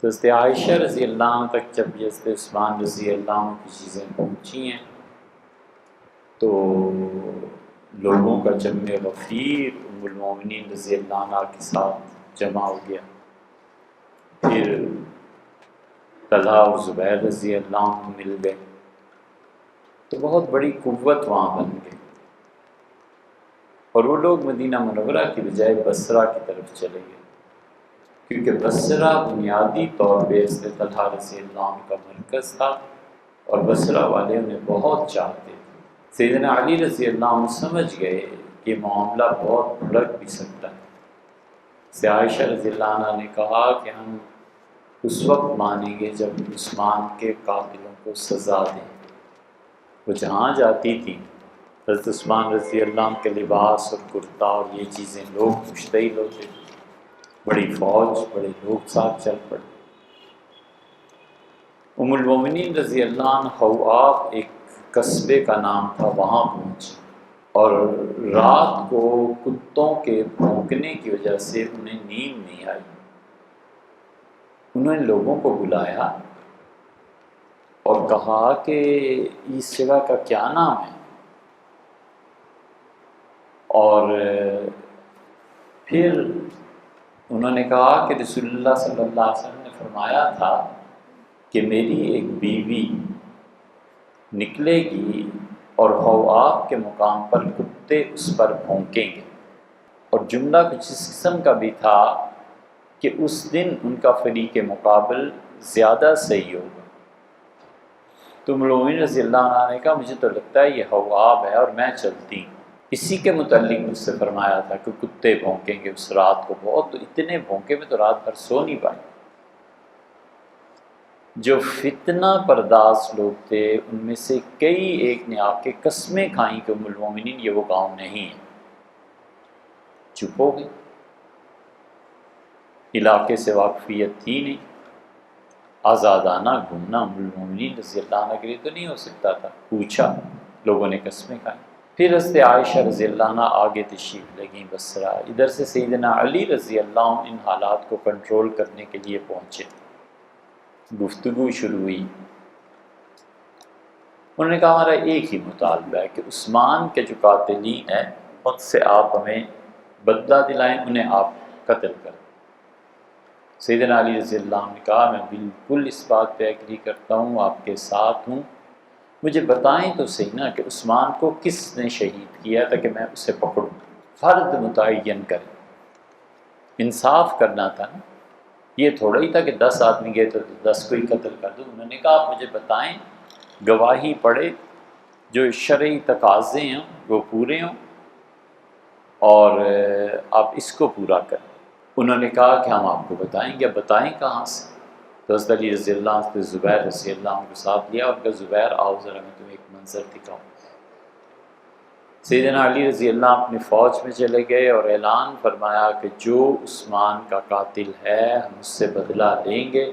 تو حضرت عائشہ رضی اللہ عنہ تک جب حضرت عثمان رضی اللہ عنہ کی چیزیں پہنچی ہیں تو لوگوں کا جمع غفیر ام المومنین رضی اللہ عنہ کے ساتھ جمع ہو گیا۔ پھر طلحہ اور زبیر رضی اللہ عنہ مل گئے، تو بہت بڑی قوت وہاں بن گئی، اور وہ لوگ مدینہ منورہ کی بجائے بصرہ کی طرف چلے گئے، کیونکہ بصرہ بنیادی طور پہ حضرت طلحہ رضی اللہ عنہ کا مرکز تھا، اور بصرہ والے انہیں بہت چاہتے تھے۔ سیدنا علی رضی اللہ عنہ سمجھ گئے کہ یہ معاملہ بہت بھڑک بھی سکتا ہے۔ سے عائشہ رضی اللہ عنہ نے کہا کہ ہم اس وقت مانیں گے جب عثمان کے قاتلوں کو سزا دیں۔ وہ جہاں جاتی تھی حضرت عثمان رضی اللہ عنہ کے لباس اور کرتا اور یہ چیزیں لوگ مشتعل ہوتے تھے، بڑی فوج بڑے لوگ ساتھ چل پڑے۔ ام المومنین رضی اللہ عنہ حواب ایک قصبے کا نام تھا، وہاں پہنچی، اور رات کو کتوں کے بھونکنے کی وجہ سے انہیں نیند نہیں آئی۔ انہوں نے لوگوں کو بلایا اور کہا کہ اس جگہ کا کیا نام ہے، اور پھر انہوں نے کہا کہ رسول اللہ صلی اللہ علیہ وسلم نے فرمایا تھا کہ میری ایک بیوی نکلے گی اور حواب کے مقام پر کتے اس پر بھونکیں گے، اور جملہ کچھ اس قسم کا بھی تھا کہ اس دن ان کا فریق مقابل زیادہ صحیح ہوگا۔ تو ملومین رضی اللہ عنہ نے کہا مجھے تو لگتا ہے یہ حواب ہے اور میں چلتی ہوں۔ اسی کے متعلق مجھ سے فرمایا تھا کہ کتے بھونکیں گے اس رات کو بہت، تو اتنے بھونکے میں تو رات بھر سو نہیں پائی۔ جو فتنہ پرداز لوگ تھے ان میں سے کئی ایک نے آ کے قسمیں کھائیں کہ ام المومنین یہ وہ گاؤں نہیں ہے، چپ ہو گئی، علاقے سے واقفیت تھی نہیں، آزادانہ گھومنا ام المومنین رضی اللہ عنہ کے لیے تو نہیں ہو سکتا تھا۔ پوچھا، لوگوں نے قسمیں کھائیں۔ پھر حضرت عائشہ رضی اللہ عنہ آگے تشریف لگیں بصرہ، ادھر سے سیدنا علی رضی اللہ عنہ ان حالات کو کنٹرول کرنے کے لیے پہنچے۔ گفتگو شروع ہوئی، انہوں نے کہا ہمارا ایک ہی مطالبہ ہے کہ عثمان کے جو قاتلین ہیں ان سے آپ ہمیں بدلہ دلائیں، انہیں آپ قتل کریں۔ سیدنا علی رضی اللہ عنہ نے کہا میں بالکل اس بات پہ ایگری کرتا ہوں، آپ کے ساتھ ہوں، مجھے بتائیں تو صحیح نا کہ عثمان کو کس نے شہید کیا تاکہ میں اسے پکڑوں، فرد متعین کریں، انصاف کرنا تھا نا، یہ تھوڑا ہی تھا کہ 10 آدمی گئے تو 10 کو ہی قتل کر دوں۔ انہوں نے کہا آپ مجھے بتائیں، گواہی پڑھے، جو شرعی تقاضے ہیں وہ پورے ہوں، اور آپ اس کو پورا کریں۔ انہوں نے کہا کہ ہم آپ کو بتائیں گے، بتائیں کہاں سے؟ تو حضرت علی رضی اللہ عنہ سے زبیر رضی اللہ عنہ کو ساتھ لیا اور کہا زبیر آؤ ذرا میں تمہیں ایک منظر دکھاؤں۔ سیدنا علی رضی اللہ عنہ اپنی فوج میں چلے گئے اور اعلان فرمایا کہ جو عثمان کا قاتل ہے ہم اس سے بدلہ لیں گے۔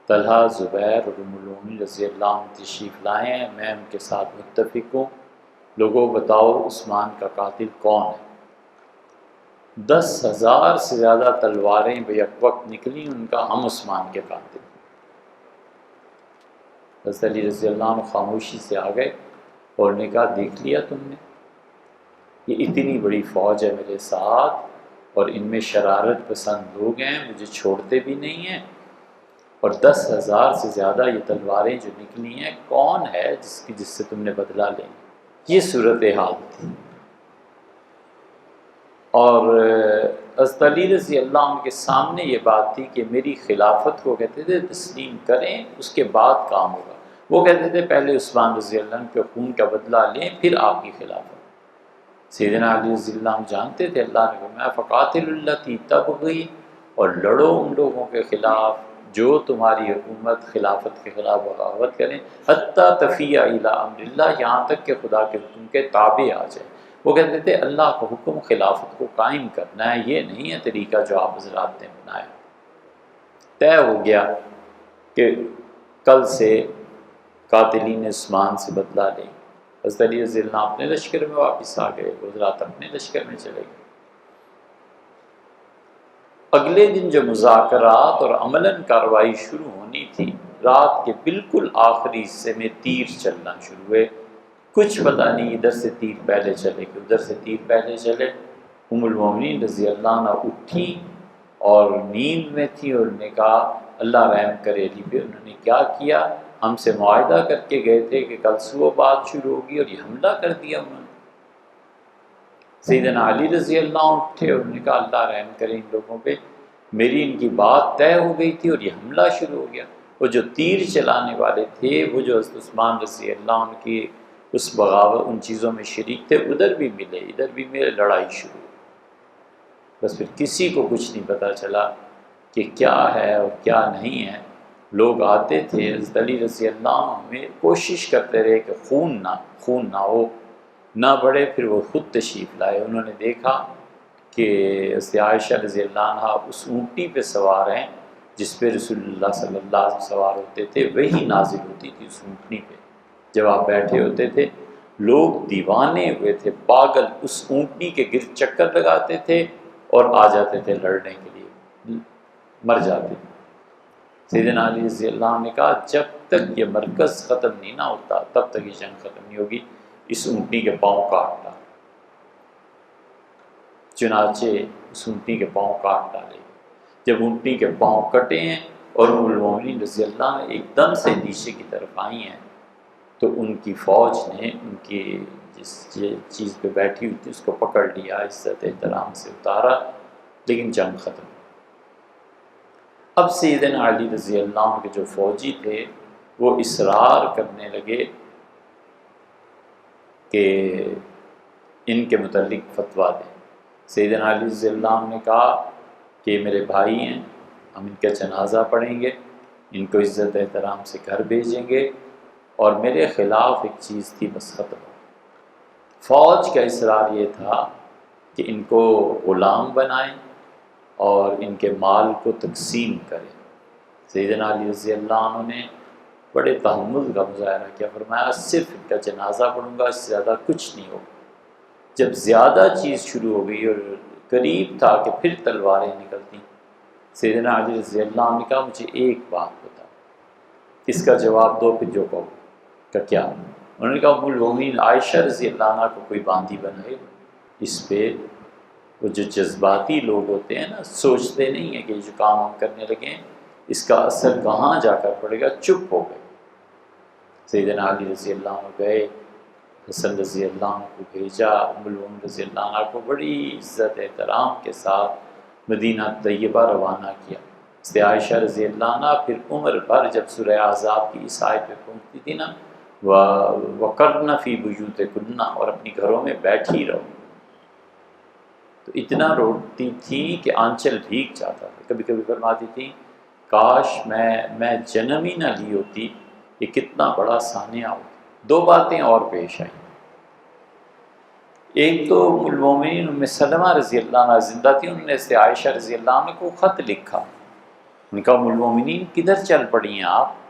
طلحہ، زبیر اور ام المومنین رضی اللہ عنہ تشریف لائے ہیں، میں ان کے ساتھ متفق ہوں، لوگوں بتاؤ عثمان کا قاتل کون ہے؟ 10,000 سے زیادہ تلواریں بیک وقت نکلیں، ان کا ہم عثمان کے قاتل۔ حضرت علی رضی اللہ عنہ خاموشی سے آ گئے اور نے کہا دیکھ لیا تم نے، یہ اتنی بڑی فوج ہے میرے ساتھ اور ان میں شرارت پسند لوگ ہیں، مجھے چھوڑتے بھی نہیں ہیں، اور 10,000 سے زیادہ یہ تلواریں جو نکلی ہیں، کون ہے جس سے تم نے بدلہ لیں؟ یہ صورتحال تھی۔ اور حضرت علی رضی اللہ عنہ کے سامنے یہ بات تھی کہ میری خلافت کو کہتے تھے تسلیم کریں، اس کے بعد کام ہوگا۔ وہ کہتے تھے پہلے عثمان رضی اللہ عنہ کے خون کا بدلہ لیں پھر آپ کی خلافت۔ سیدنا علی رضی اللہ عنہ جانتے تھے اللہ نے فرمایا فقاتل التی تبغی، اور لڑو ان لوگوں کے خلاف جو تمہاری حکومت خلافت کے خلاف بغاوت کریں، حتی تفیء الی امر اللہ، یہاں تک کہ خدا کے حکم کے تابع آ جائے۔ وہ کہتے تھے اللہ کا حکم خلافت کو قائم کرنا ہے، یہ نہیں ہے طریقہ جو آپ حضرات نے بنایا۔ طے ہو گیا کہ کل سے قاتلین عثمان سے بدلہ لیں۔ حضرت علی رضی اللہ عنہ اپنے لشکر میں واپس آ گئے، حضرات اپنے لشکر میں چلے گئے۔ اگلے دن جو مذاکرات اور عملاً کارروائی شروع ہونی تھی، رات کے بالکل آخری حصے میں تیر چلنا شروع ہوئے۔ کچھ پتہ نہیں ادھر سے تیر پہلے چلے کہ ادھر سے تیر پہلے چلے۔ ام المومنین رضی اللہ عنہ اٹھی اور نیند میں تھی، اور نے کہا اللہ رحم کرے علی پہ۔ انہوں نے کیا کیا، ہم سے معاہدہ کر کے گئے تھے کہ کل صبح بات شروع ہوگی، اور یہ حملہ کر دیا انہوں نے۔ سیدنا علی رضی اللہ عنہ اٹھے اور انہوں نے کہا اللہ رحم کرے ان لوگوں پہ، میری ان کی بات طے ہو گئی تھی اور یہ حملہ شروع ہو گیا۔ وہ جو تیر چلانے والے تھے، وہ جو حضرت عثمان رضی اللہ عنہ کی اس بغاوت ان چیزوں میں شریک تھے، ادھر بھی ملے ادھر بھی ملے، لڑائی شروع ہوئی۔ بس پھر کسی کو کچھ نہیں پتہ چلا کہ کیا ہے اور کیا نہیں ہے۔ لوگ آتے تھے، حضرت علی رضی اللہ عنہ میں کوشش کرتے رہے کہ خون نہ ہو، نہ بڑھے۔ پھر وہ خود تشریف لائے، انہوں نے دیکھا کہ حضرت عائشہ رضی اللہ عنہ اس اونٹی پہ سوار ہیں جس پہ رسول اللہ صلی اللہ علیہ وسلم سوار ہوتے تھے، وہی نازل ہوتی تھی اس اونٹنی پہ جب آپ بیٹھے ہوتے تھے۔ لوگ دیوانے ہوئے تھے، پاگل، اس اونٹنی کے گرد چکر لگاتے تھے اور آ جاتے تھے لڑنے کے لیے، مر جاتے تھے۔ سیدنا علی رضی اللہ عنہ نے کہا جب تک یہ مرکز ختم نہیں نہ ہوتا تب تک یہ جنگ ختم نہیں ہوگی، اس اونٹنی کے پاؤں کاٹ ڈالے۔ چنانچہ اس اونٹنی کے پاؤں کاٹ ڈالے۔ جب اونٹنی کے پاؤں کٹے ہیں اور ام المومنین رضی اللہ عنہ ایک دم سے نیچے کی طرف آئی ہیں، تو ان کی فوج نے ان کی جس چیز پہ بیٹھی ہوئی تھی اس کو پکڑ لیا، عزت احترام سے اتارا، لیکن جنگ ختم۔ اب سیدنا علی رضی اللہ عنہ کے جو فوجی تھے وہ اصرار کرنے لگے کہ ان کے متعلق فتویٰ دیں۔ سیدنا علی رضی اللہ عنہ نے کہا کہ میرے بھائی ہیں، ہم ان کا جنازہ پڑھیں گے، ان کو عزت احترام سے گھر بھیجیں گے، اور میرے خلاف ایک چیز تھی بس ختم ہو۔ فوج کا اصرار یہ تھا کہ ان کو غلام بنائیں اور ان کے مال کو تقسیم کریں۔ سیدنا علی رضی اللہ عنہ نے بڑے تحمل کا مظاہرہ کیا، فرمایا صرف ان کا جنازہ پڑھوں گا، اس سے زیادہ کچھ نہیں ہوگا۔ جب زیادہ چیز شروع ہو گئی اور قریب تھا کہ پھر تلواریں نکلتی، سیدنا علی رضی اللہ عنہ نے کہا مجھے ایک بات بتا، اس کا جواب دو پھر جو کہو۔ کہ کیا؟ انہوں نے کہا ام المومنین عائشہ رضی اللہ عنہ کو کوئی باندھی بنائے۔ اس پہ وہ جو جذباتی لوگ ہوتے ہیں نا، سوچتے نہیں ہیں کہ جو کام ہم کرنے لگے اس کا اثر کہاں جا کر پڑے گا، چپ ہو گئے۔ سیدنا علی رضی اللہ عنہ گئے، حسن رضی اللہ عنہ کو بھیجا، ام المومنین رضی اللہ عنہ کو بڑی عزت احترام کے ساتھ مدینہ طیبہ روانہ کیا۔ حضرت عائشہ رضی اللہ عنہ پھر عمر بھر جب سورہ احزاب کی اس آیت پہ پہنچتی تھی نا، وَقَرْنَ فِي بُيُوتِكُنَّ، اور اپنی گھروں میں بیٹھی رہو، تو اتنا روتی تھی کہ آنچل بھیگ جاتا تھا۔ کبھی کبھی فرماتی تھی کاش میں جنم ہی نہ لی ہوتی، یہ کتنا بڑا سانحہ ہوتا۔ دو باتیں اور پیش آئیں۔ ایک تو ام المومنین ام سلمہ رضی اللہ عنہ زندہ تھی، انہوں نے سے عائشہ رضی اللہ عنہ کو خط لکھا، ان کا ام المومنین کدھر چل پڑی ہیں آپ؟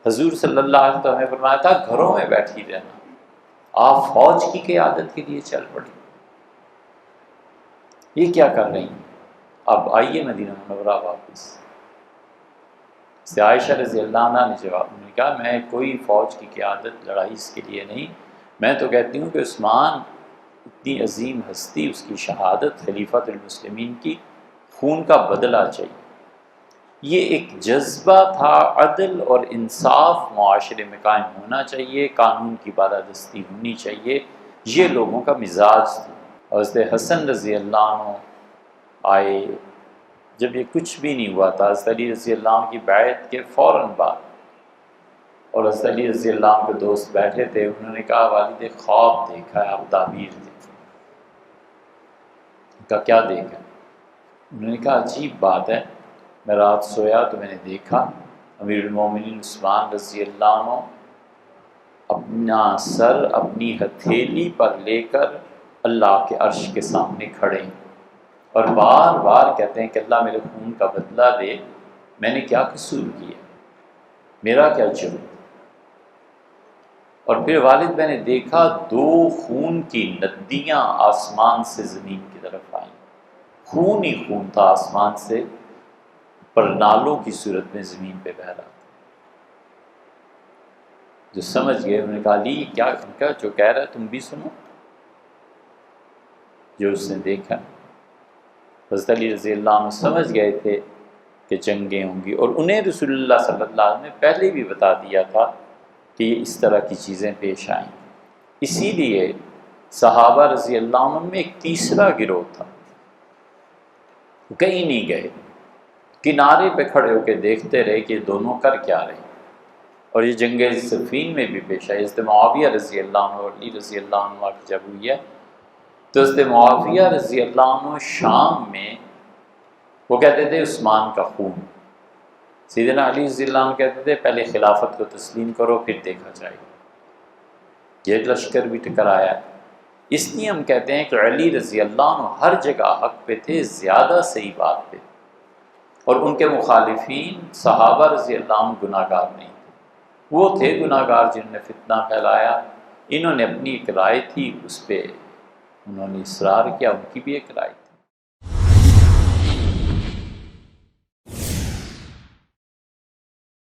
حضور صلی اللہ علیہ وسلم نے فرمایا تھا گھروں میں بیٹھی رہنا، آپ فوج کی قیادت کے لیے چل پڑی، یہ کیا کر رہی ہیں؟ اب آئیے مدینہ منورہ واپس۔ عائشہ رضی اللہ عنہ نے جواب میں کہا میں کوئی فوج کی قیادت لڑائی اس کے لیے نہیں، میں تو کہتی ہوں کہ عثمان اتنی عظیم ہستی، اس کی شہادت خلیفۃ المسلمین کی، خون کا بدلہ چاہیے۔ یہ ایک جذبہ تھا، عدل اور انصاف معاشرے میں قائم ہونا چاہیے، قانون کی بالادستی ہونی چاہیے، یہ لوگوں کا مزاج تھا۔ اور حضرت حسن رضی اللہ عنہ آئے جب یہ کچھ بھی نہیں ہوا تھا، حضرت علی رضی اللہ عنہ کی بیعت کے فوراً بعد، اور حضرت علی رضی اللہ عنہ کے دوست بیٹھے تھے، انہوں نے کہا والد خواب دیکھا ہے، آپ تعبیر دیں۔ کہا کیا دیکھا؟ انہوں نے کہا عجیب بات ہے، میں رات سویا تو میں نے دیکھا امیر المومنین عثمان رضی اللہ عنہ اپنا سر اپنی ہتھیلی پر لے کر اللہ کے عرش کے سامنے کھڑے ہیں اور بار بار کہتے ہیں کہ اللہ میرے خون کا بدلہ دے، میں نے کیا قصور کیا، میرا کیا جرم؟ اور پھر والد میں نے دیکھا دو خون کی ندیاں آسمان سے زمین کی طرف آئیں، خون ہی خون تھا، آسمان سے پر نالوں کی صورت میں زمین پہ بہ رہا تھا۔ جو سمجھ گئے انہوں نے کہا علی کیا جو کہہ رہا ہے تم بھی سنو۔ جو اس نے دیکھا، حضرت علی رضی اللہ عنہ سمجھ گئے تھے کہ جنگیں ہوں گی، اور انہیں رسول اللہ صلی اللہ علیہ وسلم نے پہلے بھی بتا دیا تھا کہ یہ اس طرح کی چیزیں پیش آئیں۔ اسی لیے صحابہ رضی اللہ عنہ میں ایک تیسرا گروہ تھا، کہیں نہیں گئے، کنارے پہ کھڑے ہو کے دیکھتے رہے کہ دونوں کر کیا رہے۔ اور یہ جنگ صفین میں بھی پیش آئی۔ حضرت معاویہ رضی اللہ عنہ اور علی رضی اللہ عنہ کی جب ہوئی ہے تو حضرت معاویہ رضی اللہ عنہ شام میں وہ کہتے تھے عثمان کا خون، سیدنا علی رضی اللہ عنہ کہتے تھے پہلے خلافت کو تسلیم کرو پھر دیکھا جائے گا۔ یہ لشکر بھی ٹکر آیا ہے۔ اس لیے ہم کہتے ہیں کہ علی رضی اللہ عنہ ہر جگہ حق پہ تھے، زیادہ صحیح بات پہ، اور ان کے مخالفین صحابہ رضی اللہ عنہ گناہ گار نہیں تھے، وہ تھے گناہ گار جنہوں نے فتنہ پھیلایا۔ انہوں نے اپنی ایک رائے تھی، اس پہ انہوں نے اصرار کیا، ان کی بھی ایک رائے تھی۔